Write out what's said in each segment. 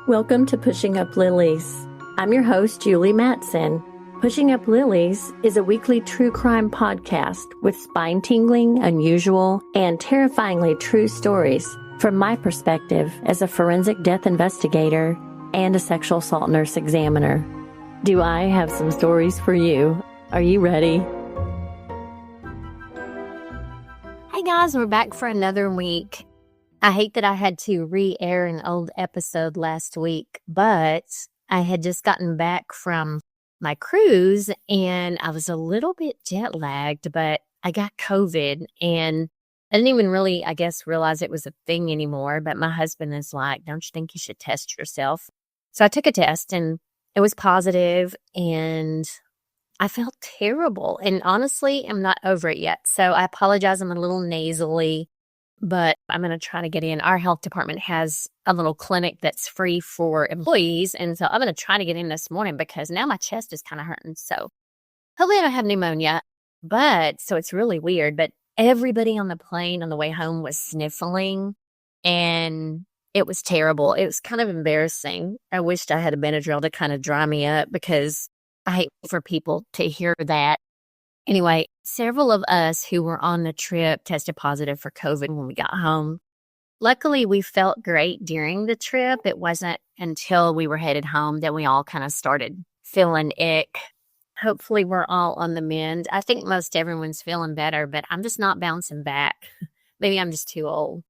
Welcome to Pushing Up Lilies. I'm your host, Julie Mattson. Pushing Up Lilies is a weekly true crime podcast with spine-tingling, unusual, and terrifyingly true stories from my perspective as a forensic death investigator and a sexual assault nurse examiner. Do I have some stories for you? Are you ready? Hey guys, we're back for another week. I hate that I had to re-air an old episode last week, but I had just gotten back from my cruise and I was a little bit jet lagged, but I got COVID and I didn't even really, realize it was a thing anymore. But my husband is like, don't you think you should test yourself? So I took a test and it was positive and I felt terrible. And honestly, I'm not over it yet. So I apologize. I'm a little nasally, but I'm going to try to get in. Our health department has a little clinic that's free for employees. And so I'm going to try to get in this morning because now my chest is kind of hurting. So hopefully I don't have pneumonia. But so it's really weird. But everybody on the plane on the way home was sniffling and it was terrible. It was kind of embarrassing. I wished I had a Benadryl to kind of dry me up because I hate for people to hear that. Anyway, several of us who were on the trip tested positive for COVID when we got home. Luckily, we felt great during the trip. It wasn't until we were headed home that we all kind of started feeling ick. Hopefully, we're all on the mend. I think most everyone's feeling better, but I'm just not bouncing back. Maybe I'm just too old.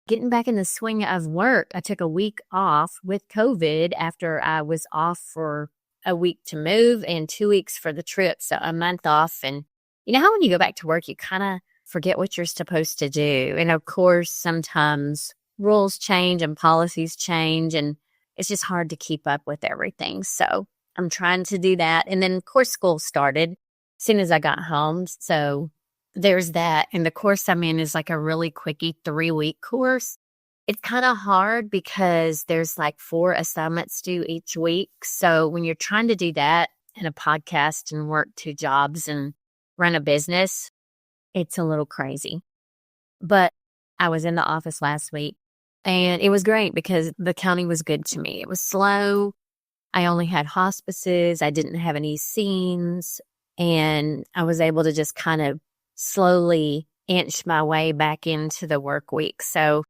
Getting back in the swing of work, I took a week off with COVID after I was off for a week to move and 2 weeks for the trip. So a month off. And you know how when you go back to work, you kind of forget what you're supposed to do. And of course, sometimes rules change and policies change and it's just hard to keep up with everything. So I'm trying to do that. And then of course, school started as soon as I got home. So there's that. And the course I'm in is like a really quickie 3-week course. It's kind of hard because there's like 4 assignments due each week. So when you're trying to do that in a podcast and work 2 jobs and run a business, it's a little crazy. But I was in the office last week and it was great because the county was good to me. It was slow. I only had hospices. I didn't have any scenes. And I was able to just kind of slowly inch my way back into the work week. So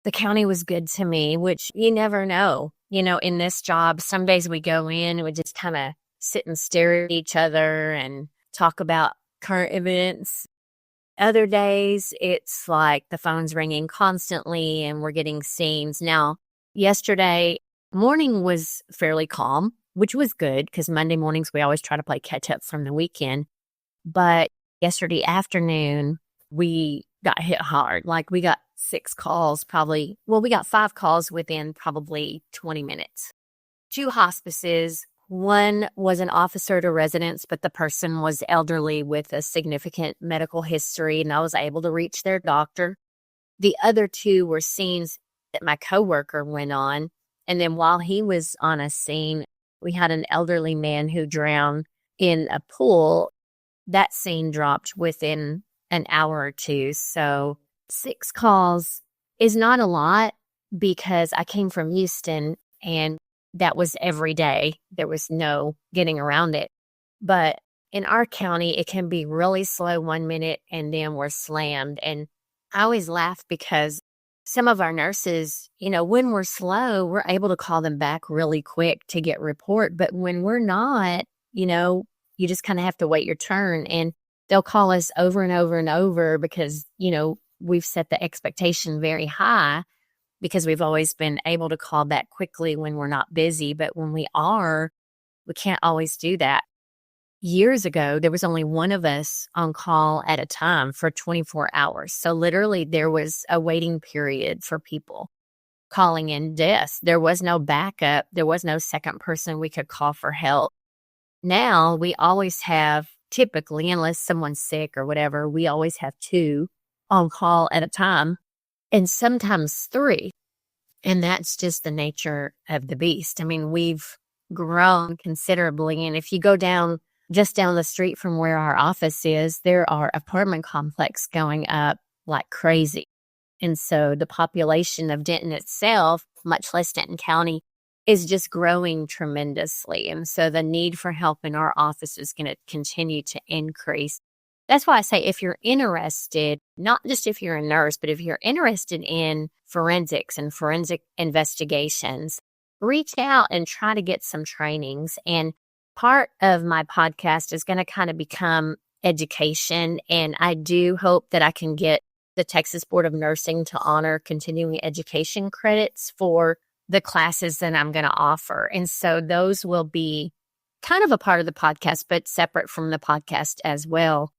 the county was good to me, which you never know. You know, in this job, some days we go in and we just kind of sit and stare at each other and talk about current events. Other days, it's like the phone's ringing constantly and we're getting scenes. Now, yesterday morning was fairly calm, which was good because Monday mornings we always try to play catch up from the weekend. But yesterday afternoon, we got hit hard. Like we got 6 calls probably. Well, we got 5 calls within probably 20 minutes. 2 hospices. One was an officer to residents, but the person was elderly with a significant medical history, and I was able to reach their doctor. The other 2 were scenes that my coworker went on. And then while he was on a scene, we had an elderly man who drowned in a pool. That scene dropped within an hour or 2. So 6 calls is not a lot because I came from Houston and that was every day. There was no getting around it. But in our county, it can be really slow 1 minute and then we're slammed. And I always laugh because some of our nurses, you know, when we're slow, we're able to call them back really quick to get report. But when we're not, you know, you just kind of have to wait your turn and they'll call us over and over and over because, you know, we've set the expectation very high because we've always been able to call back quickly when we're not busy. But when we are, we can't always do that. Years ago, there was only one of us on call at a time for 24 hours. So literally there was a waiting period for people calling in deaths. There was no backup. There was no second person we could call for help. Now we always have, typically, unless someone's sick or whatever, we always have 2 on call at a time and sometimes 3. And that's just the nature of the beast. I mean, we've grown considerably. And if you go just down the street from where our office is, there are apartment complexes going up like crazy. And so the population of Denton itself, much less Denton County, is just growing tremendously. And so the need for help in our office is going to continue to increase. That's why I say if you're interested, not just if you're a nurse, but if you're interested in forensics and forensic investigations, reach out and try to get some trainings. And part of my podcast is going to kind of become education. And I do hope that I can get the Texas Board of Nursing to honor continuing education credits for the classes that I'm going to offer. And so those will be kind of a part of the podcast, but separate from the podcast as well.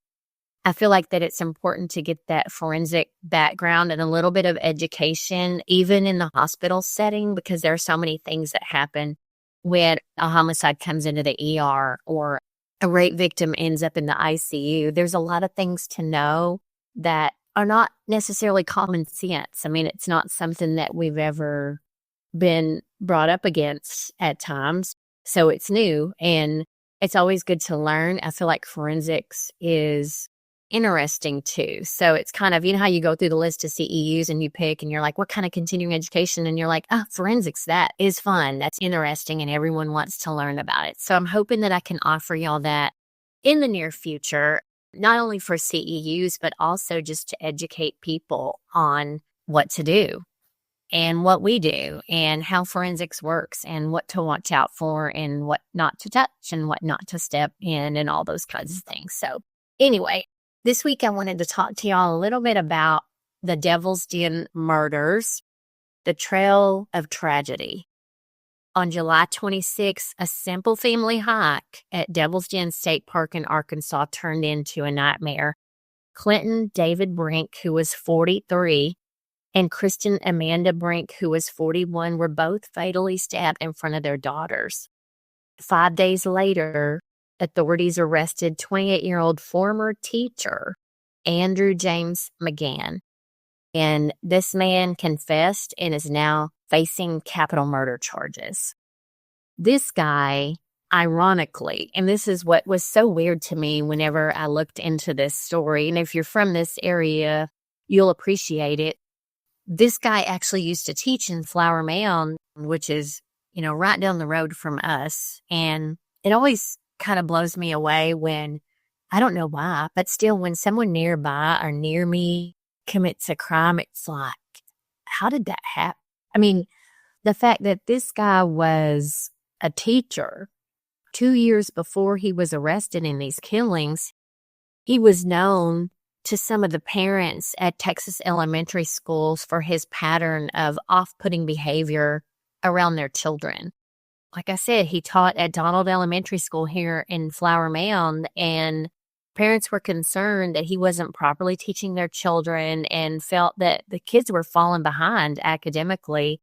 I feel like that it's important to get that forensic background and a little bit of education, even in the hospital setting, because there are so many things that happen when a homicide comes into the ER or a rape victim ends up in the ICU. There's a lot of things to know that are not necessarily common sense. I mean, it's not something that we've ever been brought up against at times. So it's new and it's always good to learn. I feel like forensics is interesting too. So it's kind of, you know how you go through the list of CEUs and you pick and you're like, what kind of continuing education? And you're like, forensics, that is fun. That's interesting. And everyone wants to learn about it. So I'm hoping that I can offer y'all that in the near future, not only for CEUs, but also just to educate people on what to do and what we do and how forensics works and what to watch out for and what not to touch and what not to step in and all those kinds of things. So anyway, this week I wanted to talk to y'all a little bit about the Devil's Den murders, the trail of tragedy. On July 26, a simple family hike at Devil's Den State Park in Arkansas turned into a nightmare. Clinton David Brink, who was 43, and Kristen Amanda Brink, who was 41, were both fatally stabbed in front of their daughters. 5 days later, authorities arrested 28-year-old former teacher Andrew James McGann. And this man confessed and is now facing capital murder charges. This guy, ironically, and this is what was so weird to me whenever I looked into this story, and if you're from this area, you'll appreciate it. This guy actually used to teach in Flower Mound, which is, right down the road from us. And it always kind of blows me away when, I don't know why, but still when someone nearby or near me commits a crime, it's like, how did that happen? I mean, the fact that this guy was a teacher 2 years before he was arrested in these killings, he was known to some of the parents at Texas elementary schools for his pattern of off-putting behavior around their children. Like I said, he taught at Donald Elementary School here in Flower Mound, and parents were concerned that he wasn't properly teaching their children and felt that the kids were falling behind academically.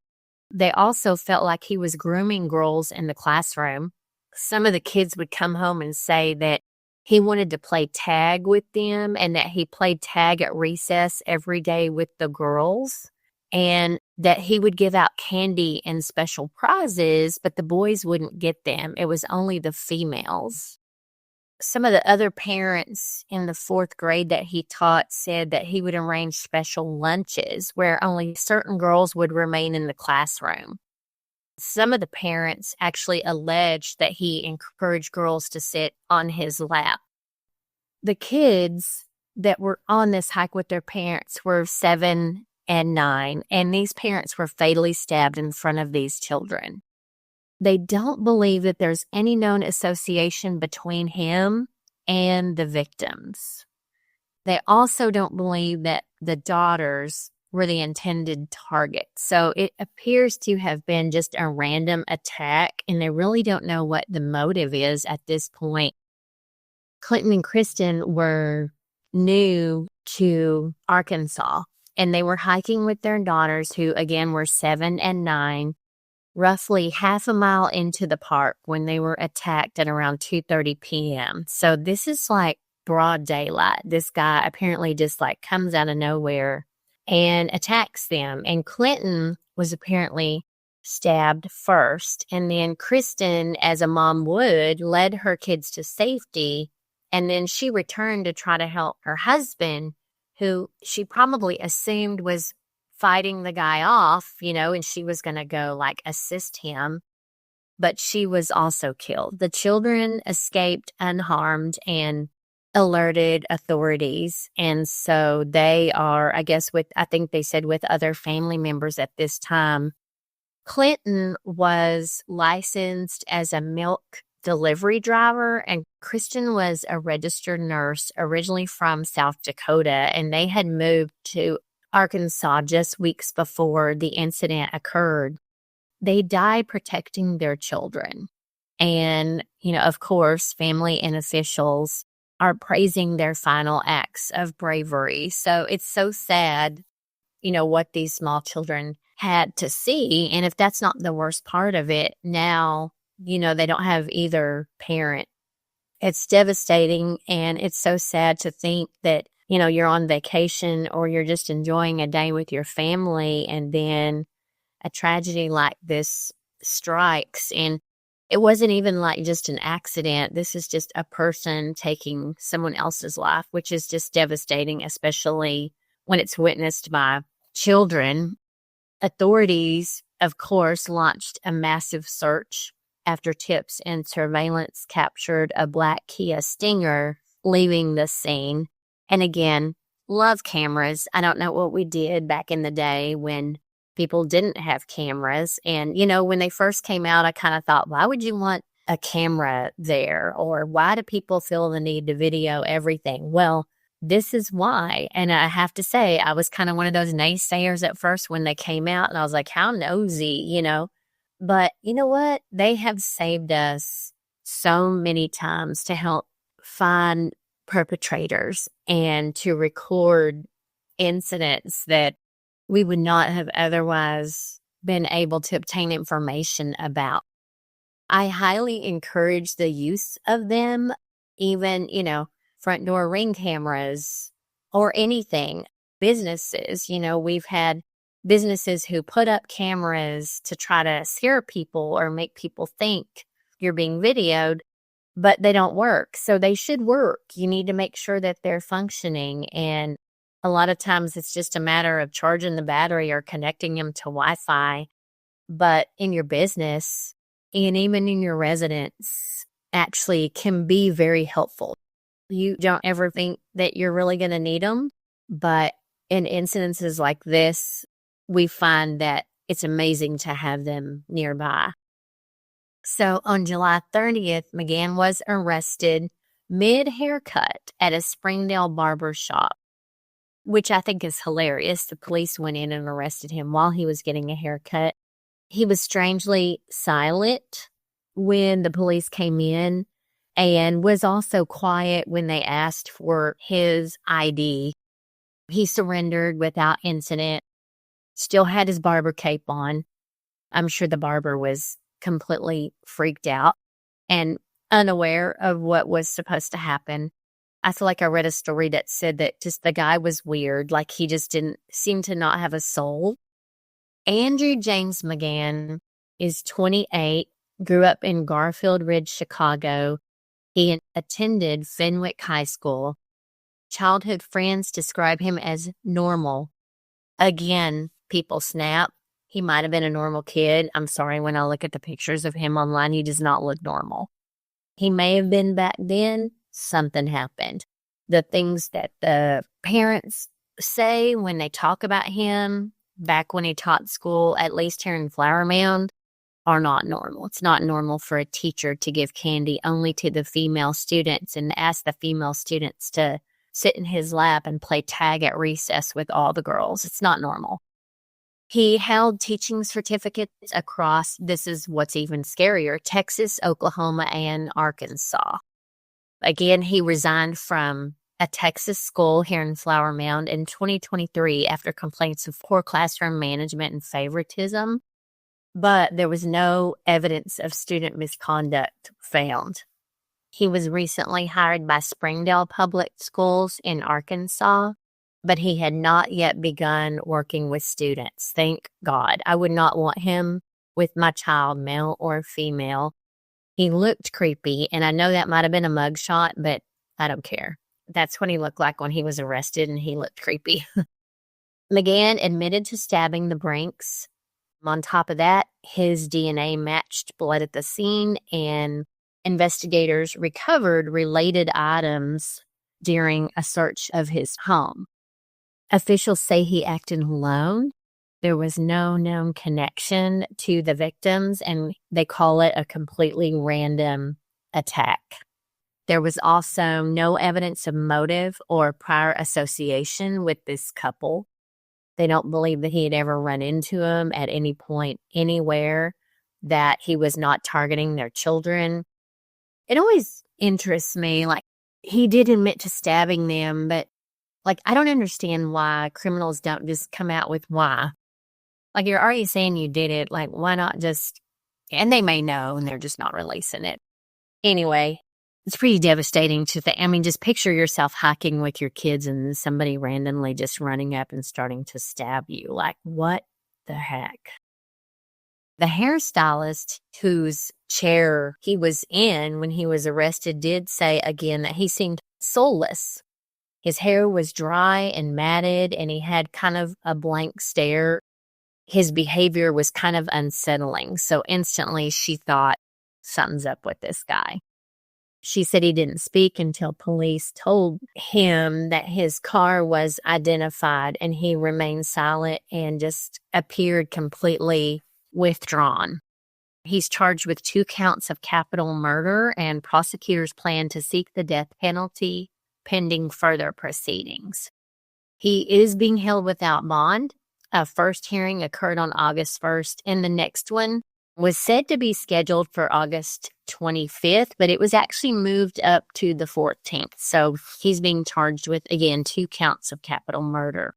They also felt like he was grooming girls in the classroom. Some of the kids would come home and say that he wanted to play tag with them and that he played tag at recess every day with the girls, and that he would give out candy and special prizes, but the boys wouldn't get them. It was only the females. Some of the other parents in the 4th grade that he taught said that he would arrange special lunches where only certain girls would remain in the classroom. Some of the parents actually alleged that he encouraged girls to sit on his lap. The kids that were on this hike with their parents were 7 and 9, and these parents were fatally stabbed in front of these children. They don't believe that there's any known association between him and the victims. They also don't believe that the daughters were the intended target. So it appears to have been just a random attack, and they really don't know what the motive is at this point. Clinton and Kristen were new to Arkansas, and they were hiking with their daughters, who again were 7 and 9, roughly half a mile into the park when they were attacked at around 2:30 p.m. So this is like broad daylight. This guy apparently just comes out of nowhere and attacks them. And Clinton was apparently stabbed first. And then Kristen, as a mom would, led her kids to safety. And then she returned to try to help her husband, who she probably assumed was fighting the guy off, and she was going to go assist him. but she was also killed. The children escaped unharmed and alerted authorities. And so they are, I guess, I think they said with other family members at this time. Clinton was licensed as a milk delivery driver, and Kristen was a registered nurse originally from South Dakota, and they had moved to Arkansas just weeks before the incident occurred. They died protecting their children. And, of course, family and officials are praising their final acts of bravery. So it's so sad, what these small children had to see. And if that's not the worst part of it, now, they don't have either parent. It's devastating. And it's so sad to think that, you're on vacation or you're just enjoying a day with your family, and then a tragedy like this strikes. And it wasn't even like just an accident. This is just a person taking someone else's life, which is just devastating, especially when it's witnessed by children. Authorities, of course, launched a massive search after tips and surveillance captured a black Kia Stinger leaving the scene. And again, love cameras. I don't know what we did back in the day when people didn't have cameras. And, when they first came out, I kind of thought, why would you want a camera there? Or why do people feel the need to video everything? Well, this is why. And I have to say, I was kind of one of those naysayers at first when they came out. And I was like, how nosy, But you know what? They have saved us so many times to help find perpetrators and to record incidents that we would not have otherwise been able to obtain information about. I highly encourage the use of them, even, front door ring cameras or anything. Businesses, we've had businesses who put up cameras to try to scare people or make people think you're being videoed, but they don't work. So they should work. You need to make sure that they're functioning. And a lot of times it's just a matter of charging the battery or connecting them to Wi-Fi. But in your business and even in your residence actually can be very helpful. You don't ever think that you're really going to need them. But in incidences like this, we find that it's amazing to have them nearby. So on July 30th, McGann was arrested mid-haircut at a Springdale barber shop, which I think is hilarious. The police went in and arrested him while he was getting a haircut. He was strangely silent when the police came in and was also quiet when they asked for his ID. He surrendered without incident, still had his barber cape on. I'm sure the barber was completely freaked out and unaware of what was supposed to happen. I feel like I read a story that said that just the guy was weird, like he just didn't seem to not have a soul. Andrew James McGann is 28, grew up in Garfield Ridge, Chicago. He attended Fenwick High School. Childhood friends describe him as normal. Again, people snap. He might have been a normal kid. I'm sorry, when I look at the pictures of him online, he does not look normal. He may have been back then. Something happened. The things that the parents say when they talk about him back when he taught school, at least here in Flower Mound, are not normal. It's not normal for a teacher to give candy only to the female students and ask the female students to sit in his lap and play tag at recess with all the girls. It's not normal. He held teaching certificates across, this is what's even scarier, Texas, Oklahoma, and Arkansas. Again, he resigned from a Texas school here in Flower Mound in 2023 after complaints of poor classroom management and favoritism, but there was no evidence of student misconduct found. He was recently hired by Springdale Public Schools in Arkansas, but he had not yet begun working with students. Thank God. I would not want him with my child, male or female. He looked creepy, and I know that might have been a mugshot, but I don't care. That's what he looked like when he was arrested, and he looked creepy. McGann admitted to stabbing the Brinks. On top of that, his DNA matched blood at the scene, and investigators recovered related items during a search of his home. Officials say he acted alone. There was no known connection to the victims, and they call it a completely random attack. There was also no evidence of motive or prior association with this couple. They don't believe that he had ever run into them at any point anywhere, that he was not targeting their children. It always interests me, like, he did admit to stabbing them, but, like, I don't understand why criminals don't just come out with why. Like, you're already saying you did it, like, why not just, and they may know, and they're just not releasing it. Anyway, it's pretty devastating to think. I mean, just picture yourself hiking with your kids and somebody randomly just running up and starting to stab you. Like, what the heck? The hairstylist whose chair he was in when he was arrested did say again that he seemed soulless. His hair was dry and matted, and he had kind of a blank stare. His behavior was kind of unsettling. So instantly she thought, something's up with this guy. She said he didn't speak until police told him that his car was identified, and he remained silent and just appeared completely withdrawn. He's charged with 2 counts of capital murder, and prosecutors plan to seek the death penalty pending further proceedings. He is being held without bond. A first hearing occurred on August 1st, and the next one was said to be scheduled for August 25th, but it was actually moved up to the 14th. So he's being charged with, again, 2 counts of capital murder.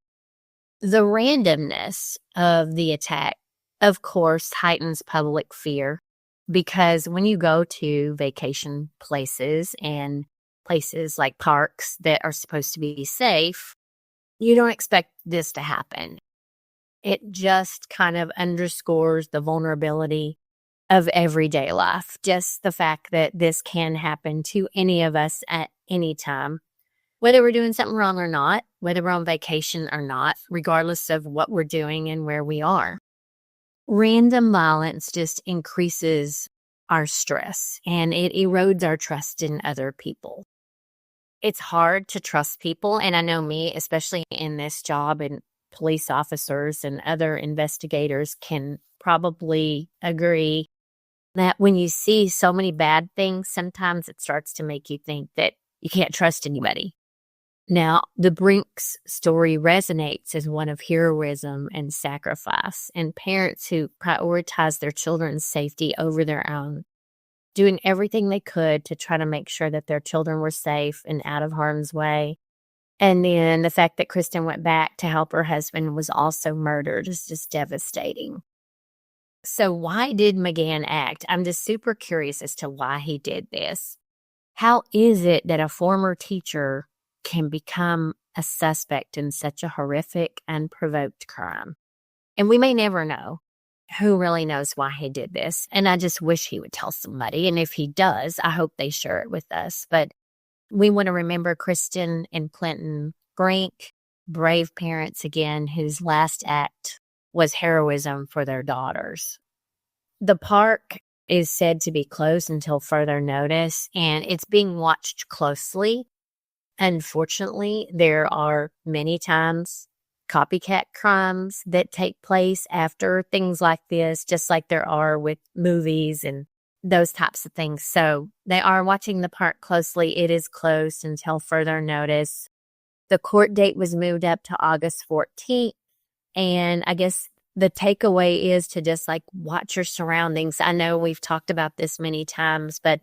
The randomness of the attack, of course, heightens public fear, because when you go to vacation places and places like parks that are supposed to be safe, you don't expect this to happen. It just kind of underscores the vulnerability of everyday life. Just the fact that this can happen to any of us at any time, whether we're doing something wrong or not, whether we're on vacation or not, regardless of what we're doing and where we are. Random violence just increases our stress, and it erodes our trust in other people. It's hard to trust people, and I know me, especially in this job, and police officers and other investigators can probably agree that when you see so many bad things, sometimes it starts to make you think that you can't trust anybody. Now, the Brinks story resonates as one of heroism and sacrifice, and parents who prioritize their children's safety over their own, doing everything they could to try to make sure that their children were safe and out of harm's way. And then the fact that Kristen went back to help her husband was also murdered is just devastating. So why did McGann act? I'm just super curious as to why he did this. How is it that a former teacher can become a suspect in such a horrific, unprovoked crime? And we may never know. Who really knows why he did this? And I just wish he would tell somebody. And if he does, I hope they share it with us. But we want to remember Kristen and Clinton Brink, brave parents again, whose last act was heroism for their daughters. The park is said to be closed until further notice, and it's being watched closely. Unfortunately, there are many times copycat crimes that take place after things like this, just like there are with movies and those types of things. So they are watching the park closely. It is closed until further notice. The court date was moved up to August 14th. And I guess the takeaway is to just like watch your surroundings. I know we've talked about this many times, but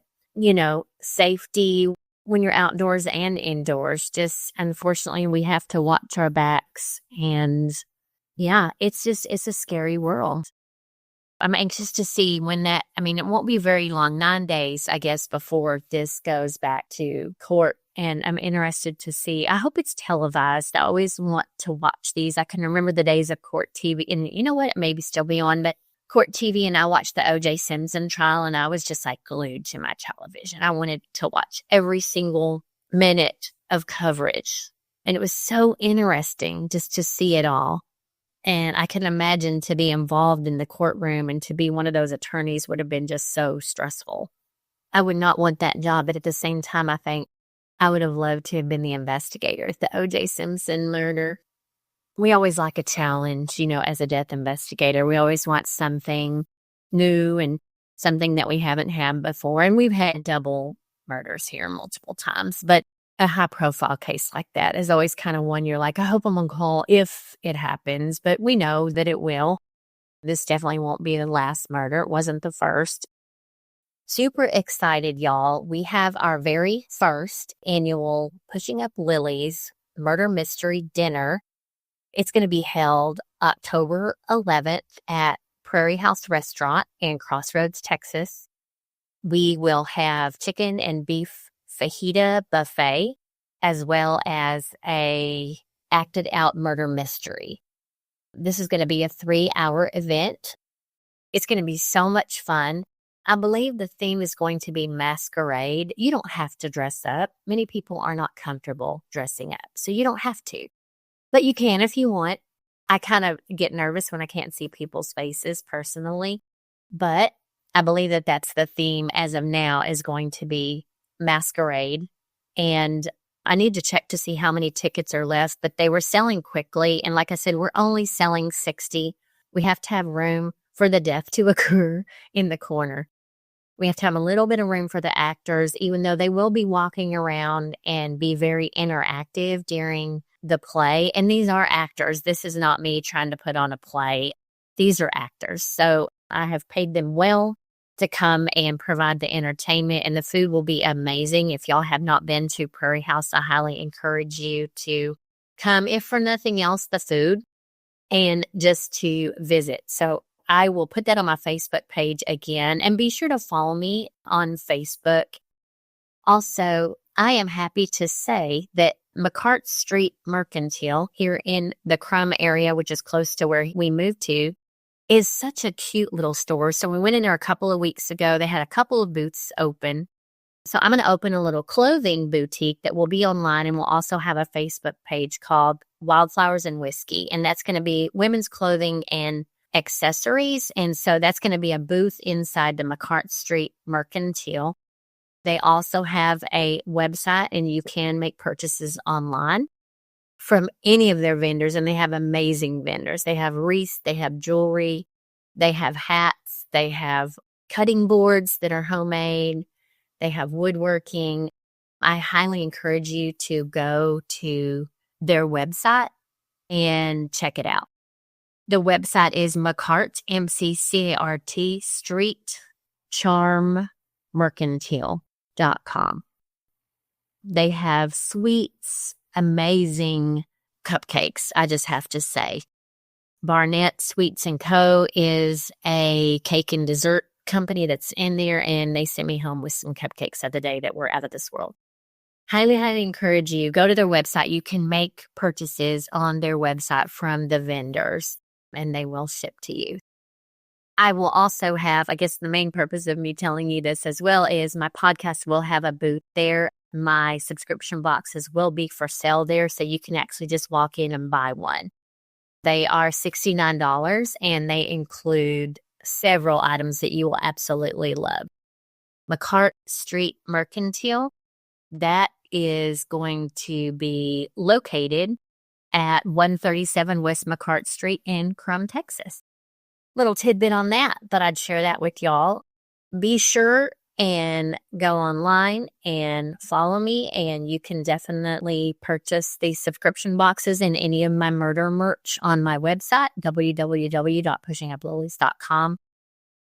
safety when you're outdoors and indoors, just unfortunately we have to watch our backs. And yeah, it's a scary world. I'm anxious to see when it won't be very long, 9 days, I guess, before this goes back to court. And I'm interested to see. I hope it's televised. I always want to watch these. I can remember the days of court TV. And you know what? It may still be on, but court TV, and I watched the O.J. Simpson trial, and I was just like glued to my television. I wanted to watch every single minute of coverage. And it was so interesting just to see it all. And I can imagine to be involved in the courtroom and to be one of those attorneys would have been just so stressful. I would not want that job, but at the same time, I think I would have loved to have been the investigator, the O.J. Simpson murder. We always like a challenge, as a death investigator. We always want something new and something that we haven't had before. And we've had double murders here multiple times, but a high profile case like that is always kind of one you're like, I hope I'm on call if it happens, but we know that it will. This definitely won't be the last murder. It wasn't the first. Super excited, y'all. We have our very first annual Pushing Up Lilies murder mystery dinner. It's going to be held October 11th at Prairie House Restaurant in Crossroads, Texas. We will have chicken and beef fajita buffet, as well as a acted out murder mystery. This is going to be a 3-hour event. It's going to be so much fun. I believe the theme is going to be masquerade. You don't have to dress up. Many people are not comfortable dressing up, so you don't have to. But you can if you want. I kind of get nervous when I can't see people's faces personally, but I believe that that's the theme as of now is going to be masquerade. And I need to check to see how many tickets are left, but they were selling quickly. And like I said, we're only selling 60. We have to have room for the death to occur in the corner. We have to have a little bit of room for the actors, even though they will be walking around and be very interactive during the play. And these are actors. This is not me trying to put on a play. These are actors. So I have paid them well to come and provide the entertainment, and the food will be amazing. If y'all have not been to Prairie House, I highly encourage you to come, if for nothing else, the food, and just to visit. So I will put that on my Facebook page again, and be sure to follow me on Facebook. Also, I am happy to say that McCart Street Mercantile here in the Crum area, which is close to where we moved to, is such a cute little store. So we went in there a couple of weeks ago. They had a couple of booths open. So I'm going to open a little clothing boutique that will be online, and we'll also have a Facebook page called Wildflowers and Whiskey. And that's going to be women's clothing and accessories. And so that's going to be a booth inside the McCart Street Mercantile. They also have a website, and you can make purchases online from any of their vendors, and they have amazing vendors. They have wreaths, they have jewelry, they have hats, they have cutting boards that are homemade, they have woodworking. I highly encourage you to go to their website and check it out. The website is McCart, M-C-C-A-R-T, Street Charm Mercantile.com. They have sweets, amazing cupcakes, I just have to say. Barnett Sweets & Co. is a cake and dessert company that's in there, and they sent me home with some cupcakes the other day that were out of this world. Highly, highly encourage you. Go to their website. You can make purchases on their website from the vendors, and they will ship to you. I will also have, I guess the main purpose of me telling you this as well is my podcast will have a booth there. My subscription boxes will be for sale there, so you can actually just walk in and buy one. They are $69, and they include several items that you will absolutely love. McCart Street Mercantile, that is going to be located at 137 West McCart Street in Crum, Texas. Little tidbit on that, but I'd share that with y'all. Be sure and go online and follow me, and you can definitely purchase these subscription boxes and any of my murder merch on my website, www.pushinguplilies.com.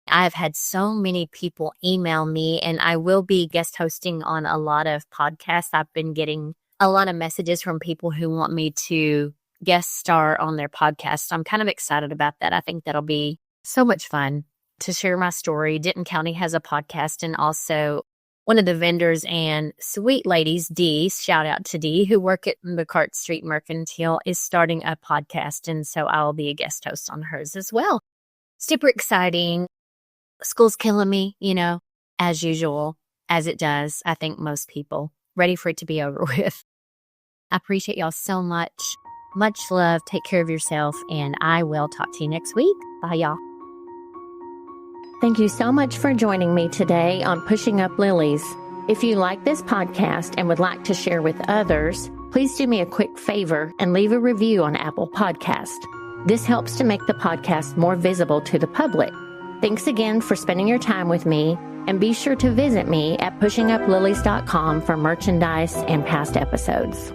I've had so many people email me, and I will be guest hosting on a lot of podcasts. I've been getting a lot of messages from people who want me to guest star on their podcast. So I'm kind of excited about that. I think that'll be so much fun to share my story. Denton County has a podcast, and also one of the vendors and sweet ladies, Dee, shout out to Dee, who work at McCart Street Mercantile, is starting a podcast, and so I will be a guest host on hers as well. Super exciting. School's killing me, as usual, as it does, I think most people. Ready for it to be over with. I appreciate y'all so much. Much love. Take care of yourself, and I will talk to you next week. Bye, y'all. Thank you so much for joining me today on Pushing Up Lilies. If you like this podcast and would like to share with others, please do me a quick favor and leave a review on Apple Podcast. This helps to make the podcast more visible to the public. Thanks again for spending your time with me, and be sure to visit me at pushinguplilies.com for merchandise and past episodes.